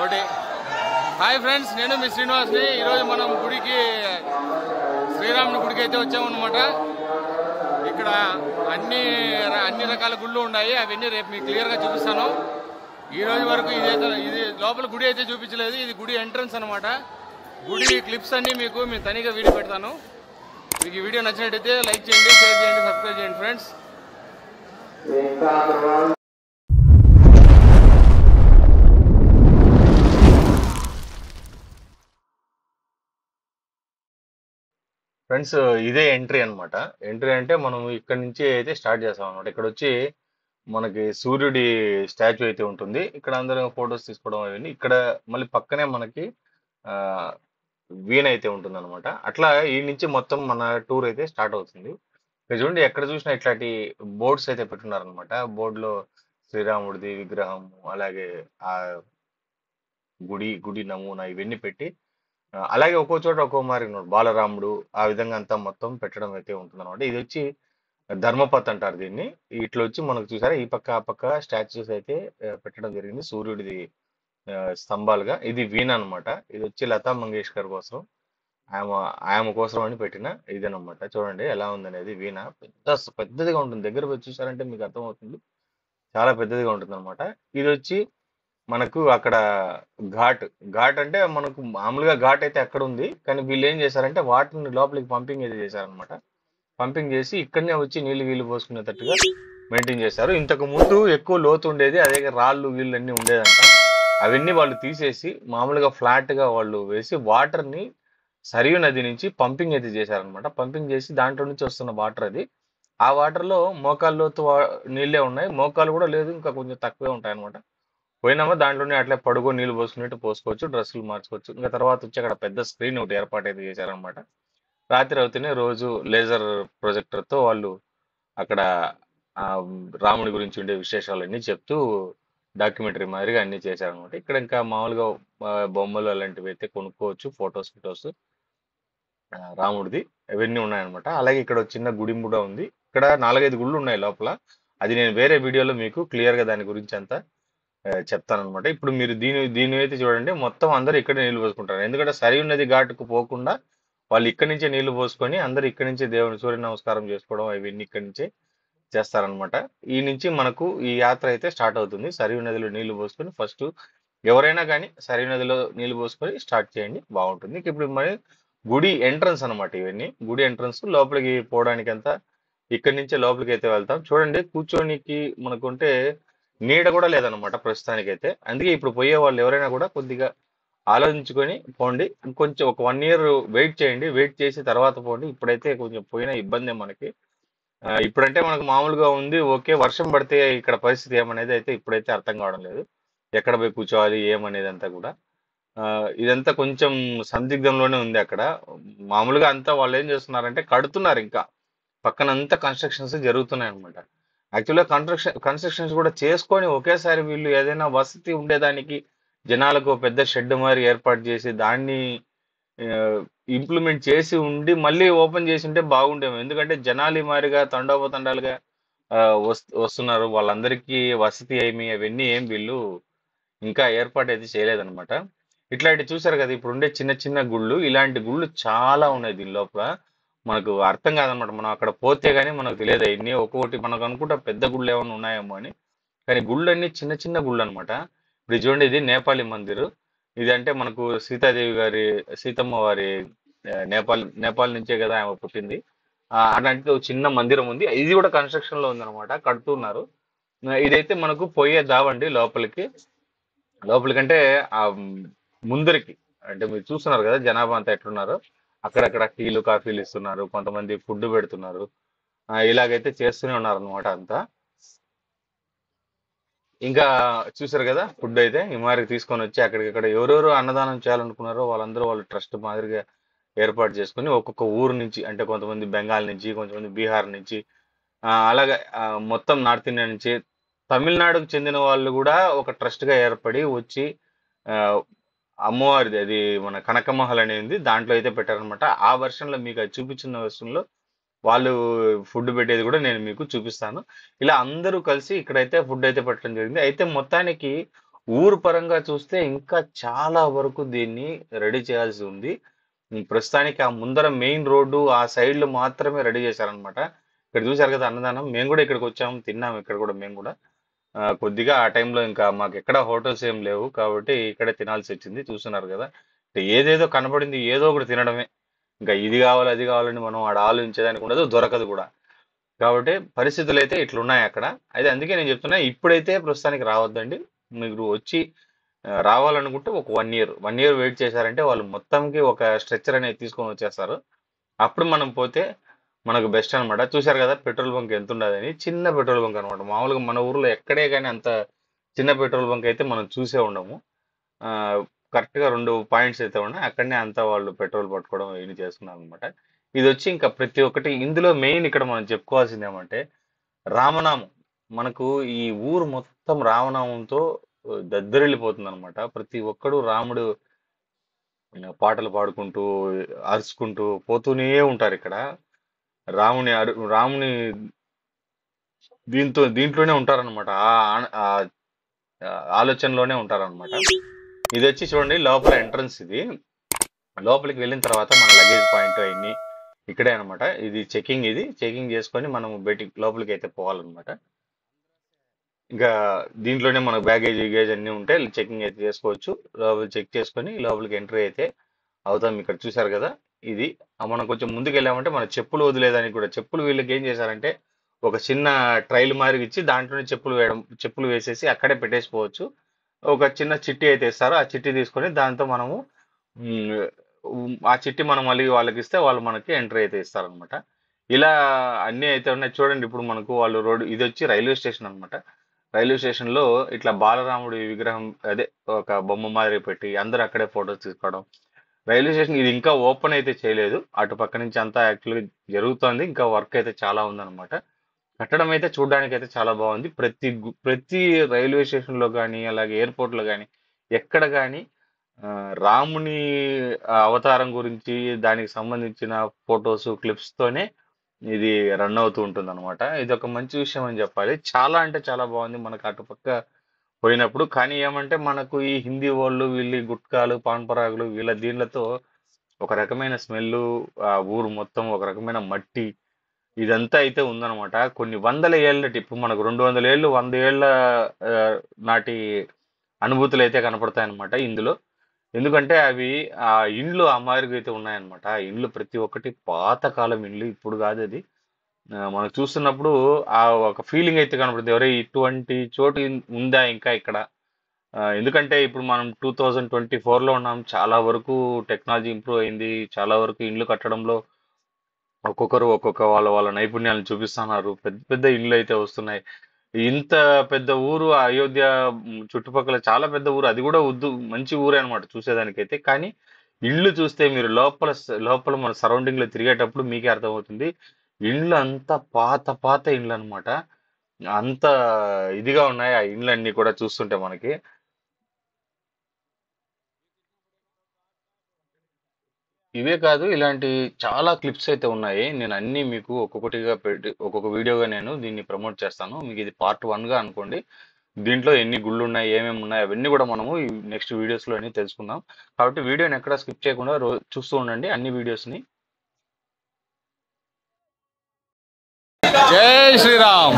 ఒకటి. Hi friends, నేను మీ శ్రీనివాస్ని. ఈరోజు మనం గుడికి, శ్రీరాముని గుడికి అయితే వచ్చామన్నమాట. ఇక్కడ అన్ని రకాల గుళ్ళు ఉన్నాయి. అవన్నీ రేపు మీకు క్లియర్గా చూపిస్తాను. ఈ రోజు వరకు ఇది లోపల గుడి అయితే చూపించలేదు. ఇది గుడి ఎంట్రన్స్ అనమాట. గుడి క్లిప్స్ అన్ని మీకు తనిగా వీడియో పెడతాను. మీకు ఈ వీడియో నచ్చినట్టయితే లైక్ చేయండి, షేర్ చేయండి, సబ్స్క్రైబ్ చేయండి ఫ్రెండ్స్. ఫ్రెండ్స్, ఇదే ఎంట్రీ అనమాట. ఎంట్రీ అంటే మనం ఇక్కడ నుంచి అయితే స్టార్ట్ చేస్తాం అనమాట. ఇక్కడ వచ్చి మనకి సూర్యుడి స్టాచ్యూ అయితే ఉంటుంది. ఇక్కడ అందరూ ఫొటోస్ తీసుకోవడం అవన్నీ. ఇక్కడ మళ్ళీ పక్కనే మనకి ఆ వీణ అయితే ఉంటుంది అనమాట. అట్లా ఈ నుంచి మొత్తం మన టూర్ అయితే స్టార్ట్ అవుతుంది. ఇక్కడ చూడండి, ఎక్కడ చూసినా ఇట్లాంటి బోర్డ్స్ అయితే పెట్టున్నారనమాట. బోర్డులో శ్రీరాముడిది విగ్రహం, అలాగే ఆ గుడి నమూనా ఇవన్నీ పెట్టి, అలాగే ఒక్కో చోట ఒక్కో మారి బాలరాముడు, ఆ విధంగా అంతా మొత్తం పెట్టడం అయితే ఉంటుంది అనమాట. ఇది వచ్చి ధర్మపత్ అంటారు దీన్ని. ఇట్లా వచ్చి మనకు చూసారా, ఈ పక్క ఆ పక్క స్టాచ్యూస్ అయితే పెట్టడం జరిగింది సూర్యుడిది స్తంభాలుగా. ఇది వీణ అనమాట. ఇది వచ్చి లతా మంగేష్కర్ కోసం, ఆమె కోసం అని పెట్టిన ఇదేనమాట. చూడండి ఎలా ఉందనేది. వీణ పెద్దదిగా ఉంటుంది. దగ్గర వచ్చి చూసారంటే మీకు అర్థమవుతుంది, చాలా పెద్దదిగా ఉంటుంది అనమాట. ఇది వచ్చి మనకు అక్కడ ఘాట్ అంటే మనకు మామూలుగా ఘాట్ అయితే అక్కడ ఉంది, కానీ వీళ్ళు ఏం చేశారంటే వాటిని లోపలికి పంపింగ్ అయితే చేశారనమాట. పంపింగ్ చేసి ఇక్కడనే వచ్చి నీళ్లు పోసుకునేటట్టుగా మెయింటైన్ చేశారు. ఇంతకు ముందు ఎక్కువ లోతు ఉండేది, అదే రాళ్ళు వీళ్ళు అన్నీ ఉండేదంట. అవన్నీ వాళ్ళు తీసేసి మామూలుగా ఫ్లాట్ గా వాళ్ళు వేసి వాటర్ని సరియు నది నుంచి పంపింగ్ అయితే చేశారనమాట. పంపింగ్ చేసి దాంట్లో నుంచి వస్తున్న వాటర్ అది. ఆ వాటర్ లో మోకాలు లోతు నీళ్ళే ఉన్నాయి, మోకాలు కూడా లేదు, ఇంకా కొంచెం తక్కువే ఉంటాయి అనమాట. పోయినామా దాంట్లోనే అట్లా పడుకో నీళ్ళు పోసుకున్నట్టు పోసుకోవచ్చు, డ్రెస్సులు మార్చుకోవచ్చు. ఇంకా తర్వాత వచ్చి అక్కడ పెద్ద స్క్రీన్ ఒకటి ఏర్పాటు అయితే చేశారనమాట. రాత్రి అవుతూనే రోజు లేజర్ ప్రొజెక్టర్ తో వాళ్ళు అక్కడ ఆ రాముడి గురించి ఉండే విశేషాలన్నీ చెప్తూ డాక్యుమెంటరీ మాదిరిగా అన్ని చేశారనమాట. ఇక్కడ ఇంకా మామూలుగా బొమ్మలు అలాంటివి అయితే కొనుక్కోవచ్చు, ఫొటోస్ రాముడిది ఇవన్నీ ఉన్నాయన్నమాట. అలాగే ఇక్కడ ఒక చిన్న గుడి కూడా ఉంది. ఇక్కడ 4-5 గుళ్ళు ఉన్నాయి లోపల. అది నేను వేరే వీడియోలో మీకు క్లియర్ గా దాని గురించి అంతా చెప్తానమాట. ఇప్పుడు మీరు దీని అయితే చూడండి, మొత్తం అందరూ ఇక్కడ నీళ్లు పోసుకుంటారు. ఎందుకంటే సరియు నది ఘాటుకు పోకుండా వాళ్ళు ఇక్కడి నుంచే నీళ్లు పోసుకొని అందరూ ఇక్కడి నుంచే దేవుని సూర్య నమస్కారం చేసుకోవడం అవన్నీ ఇక్కడి నుంచే చేస్తారనమాట. ఈ నుంచి మనకు ఈ యాత్ర అయితే స్టార్ట్ అవుతుంది. సరియు నదిలో నీళ్లు పోసుకొని ఫస్ట్ ఎవరైనా కానీ సరియు నదిలో నీళ్లు పోసుకొని స్టార్ట్ చేయండి, బాగుంటుంది. ఇప్పుడు మరి గుడి ఎంట్రన్స్ అనమాట. ఇవన్నీ గుడి ఎంట్రన్స్. లోపలికి పోవడానికి అంతా ఇక్కడి నుంచే లోపలికి అయితే వెళ్తాం. చూడండి, కూర్చోనికి మనకుంటే నీడ కూడా లేదనమాట ప్రస్తుతానికైతే. అందుకే ఇప్పుడు పోయే వాళ్ళు ఎవరైనా కూడా కొద్దిగా ఆలోచించుకొని పోండి. ఇంకొంచెం ఒక 1 ఇయర్ వెయిట్ చేయండి, వెయిట్ చేసి తర్వాత పోండి. ఇప్పుడైతే కొంచెం పోయిన ఇబ్బంది మనకి. ఇప్పుడంటే మనకు మామూలుగా ఉంది, ఓకే. వర్షం పడితే ఇక్కడ పరిస్థితి ఏమనేది అయితే ఇప్పుడైతే అర్థం కావడం లేదు. ఎక్కడ పోయి కూర్చోవాలి ఏమనేది అంతా కూడా. ఇదంతా కొంచెం సందిగ్ధంలోనే ఉంది అక్కడ. మామూలుగా అంతా వాళ్ళు ఏం చేస్తున్నారంటే కడుతున్నారు, ఇంకా పక్కనంతా కన్స్ట్రక్షన్స్ జరుగుతున్నాయి అనమాట. యాక్చువల్గా కన్స్ట్రక్షన్స్ కూడా చేసుకొని ఒకేసారి వీళ్ళు ఏదైనా వసతి ఉండేదానికి జనాలకు పెద్ద షెడ్ మారి ఏర్పాటు చేసి దాన్ని ఇంప్లిమెంట్ చేసి ఉండి మళ్ళీ ఓపెన్ చేసి ఉంటే బాగుండేమో. ఎందుకంటే జనాలు ఈ మారిగా తండోపతండాలుగా వస్తున్నారు. వాళ్ళందరికీ వసతి అవన్నీ ఏం వీళ్ళు ఇంకా ఏర్పాటు అయితే చేయలేదన్నమాట. ఇట్లాంటి చూసారు కదా, ఇప్పుడు ఉండే చిన్న చిన్న గుళ్ళు, ఇలాంటి గుళ్ళు చాలా ఉన్నాయి దీని లోపల. మనకు అర్థం కాదనమాట. మనం అక్కడ పోతే గానీ మనకు తెలియదు. ఇన్ని ఒక్కొక్కటి మనకు అనుకుంటా పెద్ద గుళ్ళు ఏమైనా ఉన్నాయేమో అని, కానీ గుళ్ళు అన్ని చిన్న చిన్న గుళ్ళు అనమాట. ఇప్పుడు చూడండి, ఇది నేపాలి మందిర్. ఇది అంటే మనకు సీతాదేవి గారి, సీతమ్మ వారి నేపాల్ నుంచే కదా ఆమె పుట్టింది. అలాంటి ఒక చిన్న మందిరం ఉంది. ఇది కూడా కన్స్ట్రక్షన్ లో ఉంది అనమాట, కడుతున్నారు. ఇదైతే మనకు పోయే దావండి లోపలికంటే ఆ ముందరికి. అంటే మీరు చూస్తున్నారు కదా జనాభా అంతా ఎట్లున్నారు. అక్కడక్కడ టీలు కాఫీలు ఇస్తున్నారు, కొంతమంది ఫుడ్ పెడుతున్నారు. ఇలాగైతే చేస్తూనే ఉన్నారు అనమాట అంతా. ఇంకా చూసారు కదా, ఫుడ్ అయితే ఈ మాదిరి తీసుకొని వచ్చి అక్కడికక్కడ ఎవరెవరు అన్నదానం చేయాలనుకున్నారో వాళ్ళందరూ వాళ్ళు ట్రస్ట్ మాదిరిగా ఏర్పాటు చేసుకుని ఒక్కొక్క ఊరు నుంచి, అంటే కొంతమంది బెంగాల్ నుంచి, కొంతమంది బీహార్ నుంచి, అలాగే మొత్తం నార్త్ ఇండియా నుంచి, తమిళనాడుకు చెందిన వాళ్ళు కూడా ఒక ట్రస్ట్ గా ఏర్పడి వచ్చి ఆ, అమ్మవారిది అది మన కనకమహల్ అనేది దాంట్లో అయితే పెట్టారనమాట. ఆ వెర్షన్ లో మీకు అది చూపించిన వెర్షన్ లో వాళ్ళు ఫుడ్ పెట్టేది కూడా నేను మీకు చూపిస్తాను. ఇలా అందరూ కలిసి ఇక్కడైతే ఫుడ్ అయితే పెట్టడం జరిగింది. అయితే మొత్తానికి ఊరు పరంగా చూస్తే ఇంకా చాలా వరకు దీన్ని రెడీ చేయాల్సి ఉంది. ప్రస్తుతానికి ఆ ముందర మెయిన్ రోడ్డు ఆ సైడ్‌లో మాత్రమే రెడీ చేశారనమాట. ఇక్కడ చూసారు కదా అన్నదానం. మేము కూడా ఇక్కడికొచ్చాము. తిన్నాము ఇక్కడ కూడా మేము కూడా. కొద్దిగా ఆ టైంలో ఇంకా మాకెక్కడ హోటల్స్ ఏం లేవు. కాబట్టి ఇక్కడే తినాల్సొచ్చింది. చూస్తున్నారు కదా! ఏదేదో కనపడింది ఏదో ఒకటి తినడమే. ఇంకా ఇది కావాలి, అది కావాలని మనం ఆడ ఆలోచించేదానికి ఉండదు. దొరకదు కూడా. కాబట్టి పరిస్థితులైతే ఇట్లున్నాయి అక్కడ. అయితే అందుకే నేను చెప్తున్నా ఇప్పుడైతే ప్రస్తుతానికి రావద్దండి. మీరు వచ్చి రావాలనుకుంటే ఒక 1 ఇయర్, 1 ఇయర్ వెయిట్ చేశారంటే వాళ్ళు మొత్తంకి ఒక స్ట్రెచ్చర్ అనేది తీసుకొని వచ్చేస్తారు. అప్పుడు మనం పోతే మనకు బెస్ట్ అన్నమాట. చూశారు కదా పెట్రోల్ బంక్ ఎంత ఉండదని. చిన్న పెట్రోల్ బంక్ అన్నమాట. మామూలుగా మన ఊర్లో ఎక్కడే గాని అంత చిన్న పెట్రోల్ బంక్ అయితే మనం చూసే ఉండము. కరెక్ట్‌గా 2 పాయింట్స్ అయితే ఉన్నాయి. అక్కడనే అంతా వాళ్ళు పెట్రోల్ పట్టుకోవడం ఇవన్నీ చేస్తున్నారనమాట. ఇదొచ్చి ఇంకా ప్రతి ఒక్కటి ఇందులో మెయిన్ ఇక్కడ మనం చెప్పుకోవాల్సింది ఏమంటే రామనామం. మనకు ఈ ఊరు మొత్తం రామనామంతో దద్దరిల్లిపోతుందనమాట. ప్రతి ఒక్కడు రాముడు పాటలు పాడుకుంటూ, అరుచుకుంటూ పోతూనే ఉంటారిక్కడ. రాముని దీంట్లోనే ఉంటారనమాట. ఆలోచనలోనే ఉంటారనమాట. ఇదొచ్చి చూడండి లోపల ఎంట్రన్స్ ఇది. లోపలికి వెళ్ళిన తర్వాత మన లగేజ్ పాయింట్ అయన్నీ ఇక్కడే అనమాట. ఇది చెకింగ్ చేసుకొని మనం లోపలికి అయితే పోవాలన్నమాట. ఇంకా దీంట్లోనే మనకు బ్యాగేజ్ అన్నీ ఉంటే చెకింగ్ అయితే చేసుకోవచ్చు. చెక్ చేసుకొని లోపలికి ఎంట్రీ అయితే అవుతాం. ఇక్కడ చూసారు కదా ఇది. మనం కొంచెం ముందుకు వెళ్ళామంటే మన చెప్పులు వదిలేదానికి కూడా చెప్పులు వీళ్ళకి ఏం చేశారంటే ఒక చిన్న ట్రైల్ మాదిరి ఇచ్చి దాంట్లోనే చెప్పులు వేసేసి అక్కడే పెట్టేసిపోవచ్చు. ఒక చిన్న చిట్టి అయితే ఇస్తారు. ఆ చిట్టి తీసుకొని దాంతో మనము ఆ చిట్టి మనం మళ్ళీ వాళ్ళకి ఇస్తే వాళ్ళు మనకి ఎంట్రీ అయితే ఇస్తారనమాట. ఇలా అన్నీ అయితే ఉన్నాయి. చూడండి ఇప్పుడు మనకు వాళ్ళు రోడ్డు ఇది వచ్చి రైల్వే స్టేషన్ అనమాట. రైల్వే స్టేషన్ లో ఇట్లా బాలరాముడి విగ్రహం అదే ఒక బొమ్మ మాదిరి పెట్టి అందరూ అక్కడే ఫొటోస్ తీసుకోవడం. రైల్వే స్టేషన్ ఇది ఇంకా ఓపెన్ అయితే చేయలేదు. అటు పక్క నుంచి అంతా యాక్చువల్గా జరుగుతోంది. ఇంకా వర్క్ అయితే చాలా ఉందన్నమాట. కట్టడం అయితే చూడడానికి అయితే చాలా బాగుంది. ప్రతి రైల్వే స్టేషన్ లో కానీ అలాగే ఎయిర్పోర్ట్ లో కానీ ఎక్కడ కానీ రాముని అవతారం గురించి దానికి సంబంధించిన ఫొటోస్ క్లిప్స్ తోనే ఇది రన్ అవుతూ ఉంటుంది అనమాట. ఇది ఒక మంచి విషయం అని చెప్పాలి. చాలా అంటే చాలా బాగుంది మనకు అటుపక్క పోయినప్పుడు. కానీ ఏమంటే మనకు ఈ హిందీ వాళ్ళు వీళ్ళు గుట్కాలు పాన్ పరాగులు వీళ్ళ దీనిలతో ఒక రకమైన స్మెల్, ఆ ఊరు మొత్తం ఒక రకమైన మట్టి ఇదంతా అయితే ఉందన్నమాట. కొన్ని వందల ఏళ్ళ ఇప్పుడు మనకు 200 ఏళ్ళు 100 ఏళ్ళ నాటి అనుభూతులు అయితే కనపడతాయి అనమాట ఇందులో. ఎందుకంటే అవి ఆ ఇండ్లు ఆ మాదిరిగా అయితే ఉన్నాయన్నమాట. ఆ ఇండ్లు ప్రతి ఒక్కటి పాతకాలం ఇండ్లు. ఇప్పుడు కాదు అది. మనం చూస్తున్నప్పుడు ఆ ఒక ఫీలింగ్ అయితే కనపడుతుంది. ఎవరే ఇటువంటి చోటు ఉందా ఇంకా ఇక్కడ. ఎందుకంటే ఇప్పుడు మనం 2024లో ఉన్నాం. చాలా వరకు టెక్నాలజీ ఇంప్రూవ్ అయింది. చాలా వరకు ఇండ్లు కట్టడంలో ఒక్కొక్కరు ఒక్కొక్క వాళ్ళ వాళ్ళ నైపుణ్యాలను చూపిస్తున్నారు. పెద్ద పెద్ద ఇండ్లు అయితే వస్తున్నాయి. ఇంత పెద్ద ఊరు అయోధ్య చుట్టుపక్కల చాలా పెద్ద ఊరు. అది కూడా మంచి ఊరే అనమాట చూసేదానికైతే. కానీ ఇల్లు చూస్తే మీరు లోపల మన సరౌండింగ్ లో తిరిగేటప్పుడు మీకే అర్థమవుతుంది. ఇండ్లు అంతా పాత పాత ఇండ్లు అనమాట. అంత ఇదిగా ఉన్నాయి ఆ ఇండ్లన్నీ కూడా చూస్తుంటే మనకి. ఇవే కాదు ఇలాంటి చాలా క్లిప్స్ అయితే ఉన్నాయి. నేను అన్ని మీకు ఒక్కొక్కటిగా పెట్టి ఒక్కొక్క వీడియోగా నేను దీన్ని ప్రమోట్ చేస్తాను. మీకు ఇది పార్ట్ 1 గా అనుకోండి. దీంట్లో ఎన్ని గుళ్ళు ఉన్నాయి, ఏమేమి ఉన్నాయి అవన్నీ కూడా మనము ఈ నెక్స్ట్ వీడియోస్ లో అన్ని తెలుసుకుందాం. కాబట్టి వీడియోని ఎక్కడ స్కిప్ చేయకుండా చూస్తూ ఉండండి అన్ని వీడియోస్ ని. జై శ్రీరామ్.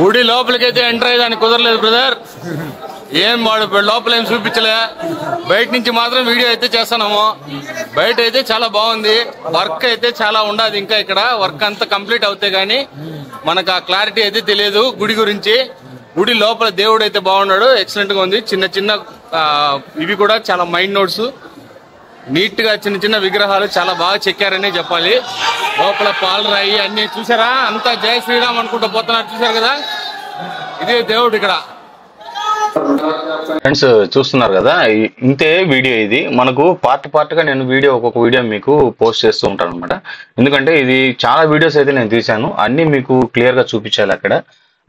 గుడి లోపలికైతే ఎంటర్ అయ్యేదానికి కుదరలేదు బ్రదర్. ఏం వాడు లోపల ఏం చూపించలే. బయట నుంచి మాత్రం వీడియో అయితే చేస్తున్నాము. బయట అయితే చాలా బాగుంది. వర్క్ అయితే చాలా ఉండదు. ఇంకా ఇక్కడ వర్క్ అంతా కంప్లీట్ అవుతే గానీ మనకు ఆ క్లారిటీ అయితే తెలియదు గుడి గురించి. గుడి లోపల దేవుడు అయితే బాగున్నాడు. ఎక్సలెంట్ గా ఉంది. చిన్న చిన్న ఇవి కూడా చాలా మైండ్ నోట్స్ నీట్ గా చిన్న చిన్న విగ్రహాలు చాలా బాగా చెక్కారనే చెప్పాలి. లోపల పాలరాయి అన్ని చూసారా. అంతా జై శ్రీరామ్ అనుకుంటూ పోతున్నారు. చూసారు కదా ఇదే దేవుడు ఇక్కడ. ఫ్రెండ్స్ చూస్తున్నారు కదా ఇంతే వీడియో. ఇది మనకు పార్ట్ గా నేను ఒక్కొక్క వీడియో మీకు పోస్ట్ చేస్తూ ఉంటాను అనమాట. ఎందుకంటే ఇది చాలా వీడియోస్ అయితే నేను తీశాను. అన్ని మీకు క్లియర్ గా చూపించాలి.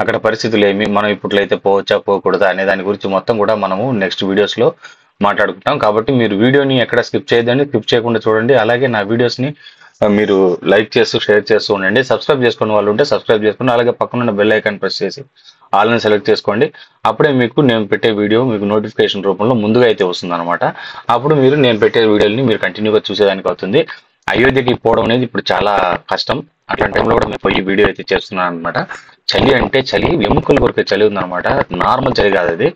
అక్కడ పరిస్థితులు ఏమి, మనం ఇప్పట్లయితే పోవచ్చా పోకూడదా అనే దాని గురించి మొత్తం కూడా మనము నెక్స్ట్ వీడియోస్ లో మాట్లాడుకుంటాం. కాబట్టి మీరు వీడియోని ఎక్కడ స్కిప్ చేయదండి. స్కిప్ చేయకుండా చూడండి. అలాగే నా వీడియోస్ ని మీరు లైక్ చేస్తూ షేర్ చేస్తూ ఉండండి. సబ్స్క్రైబ్ చేసుకునే వాళ్ళు ఉంటే సబ్స్క్రైబ్ చేసుకోండి. అలాగే పక్కన బెల్ ఐకాన్ ప్రెస్ చేసి ఆల్ని సెలెక్ట్ చేసుకోండి. అప్పుడే మీకు నేను పెట్టే వీడియో మీకు నోటిఫికేషన్ రూపంలో ముందుగా అయితే వస్తుంది అనమాట. అప్పుడు మీరు నేను పెట్టే వీడియోని మీరు కంటిన్యూగా చూసేదానికి అవుతుంది. అయోధ్యకి పోవడం అనేది ఇప్పుడు చాలా కష్టం. అట్లాంటి టైంలో కూడా మేము పోయి వీడియో అయితే చేస్తున్నాను అనమాట. చలి అంటే చలి, ఎముకల కొరికే చలి ఉందన్నమాట. నార్మల్ చలి కాదు అది.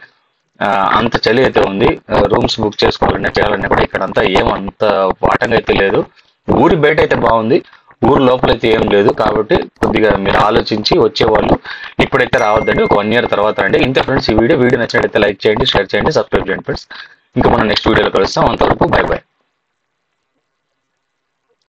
అంత చలి అయితే ఉంది. రూమ్స్ బుక్ చేసుకోవాలన్నా చేయాలన్నా కూడా ఇక్కడ అంతా ఏమంత వాటంగా అయితే లేదు. ఊరి బయట అయితే బాగుంది, ఊరు లోపల అయితే ఏం లేదు. కాబట్టి కొద్దిగా మీరు ఆలోచించి వచ్చేవాళ్ళు ఇప్పుడైతే రావద్దండి, ఒక 1 year తర్వాత రండి. ఇంతే ఫ్రెండ్స్, ఈ వీడియో నచ్చినట్లయితే లైక్ చేయండి, షేర్ చేయండి, సబ్స్క్రైబ్ చేయండి ఫ్రెండ్స్. ఇంకా మనం నెక్స్ట్ వీడియోలో కలుస్తాం. అంతవరకు బై బై.